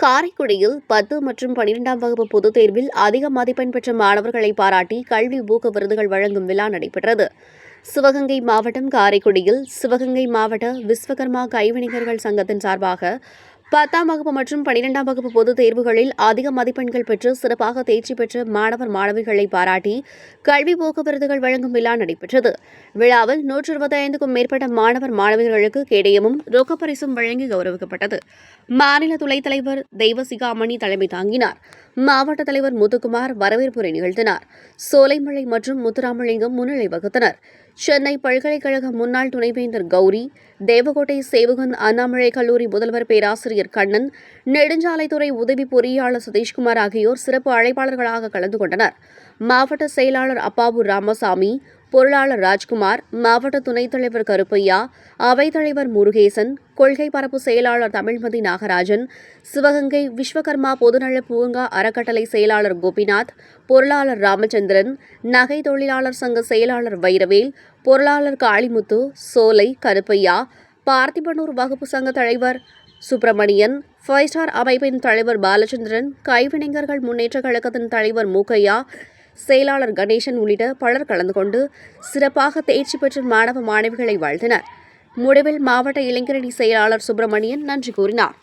காரைக்குடியில் 10 மற்றும் 12ஆம் வகுப்பு பொதுத் தேர்வில் அதிக மதிப்பெண் பெற்ற மாணவர்களை பாராட்டி கல்வி ஊக்க விருதுகள் வழங்கும் விழா நடைபெற்றது. சிவகங்கை மாவட்டம் காரைக்குடியில் சிவகங்கை மாவட்ட விஸ்வகர்மா கைவினைஞர்கள் சங்கத்தின் சார்பாக 10ஆம் வகுப்பு மற்றும் 12ஆம் வகுப்பு பொதுத் தேர்வுகளில் அதிக மதிப்பெண்கள் பெற்று சிறப்பாக தேர்ச்சி பெற்ற மாணவர் மாணவிகளை பாராட்டி கல்வி ஊக்க விருதுகள் வழங்கும் விழா நடைபெற்றது. விழாவில் 125க்கும் மேற்பட்ட மாணவர் மாணவிகளுக்கு கேடயமும் ரொக்கப்பரிசும் வழங்கி கௌரவிக்கப்பட்டது. மாநில துணைத் தலைவர் தெய்வசிகாமணி தலைமை தாங்கினார். மாவட்ட தலைவர் முத்துக்குமார் வரவேற்புரை நிகழ்த்தினார். சோலைமலை மற்றும் முத்துராமலிங்கம் முன்னிலை வகுத்தனர். சென்னை பல்கலைக்கழக முன்னாள் துணைவேந்தர் கௌரி, தேவகோட்டை சேவுகன் அண்ணாமலை கல்லூரி முதல்வர் பேராசிரியர் கண்ணன், நெடுஞ்சாலைத்துறை உதவி பொறியாளர் சதீஷ்குமார் ஆகியோர் சிறப்பு அழைப்பாளர்களாக கலந்து கொண்டனர். மாவட்ட செயலாளர் அப்பாவு ராமசாமி, பொருளாளர் ராஜ்குமார், மாவட்ட துணைத் தலைவர் கருப்பையா, அவைத்தலைவர் முருகேசன், கொள்கை பரப்பு செயலாளர் தமிழ்மதி நாகராஜன், சிவகங்கை விஸ்வகர்மா பொதுநல பூங்கா அறக்கட்டளை செயலாளர் கோபிநாத், பொருளாளர் ராமச்சந்திரன், நகை தொழிலாளர் சங்க செயலாளர் வைரவேல், பொருளாளர் காளிமுத்து, சோலை கருப்பையா, பார்த்திபனூர் வகுப்பு சங்க தலைவர் சுப்பிரமணியன், 5 ஸ்டார் அமைப்பின் தலைவர் பாலச்சந்திரன், கைவினைஞர்கள் முன்னேற்ற கழகத்தின் தலைவர் மூக்கையா, செயலாளர் கணேசன் உள்ளிட்ட பலர் கலந்து கொண்டு சிறப்பாக தேர்ச்சி பெற்ற மாணவ மாணவிகளை வாழ்த்தினர். முடிவில் மாவட்ட இளைஞரணி செயலாளர் சுப்பிரமணியன் நன்றி கூறினார்.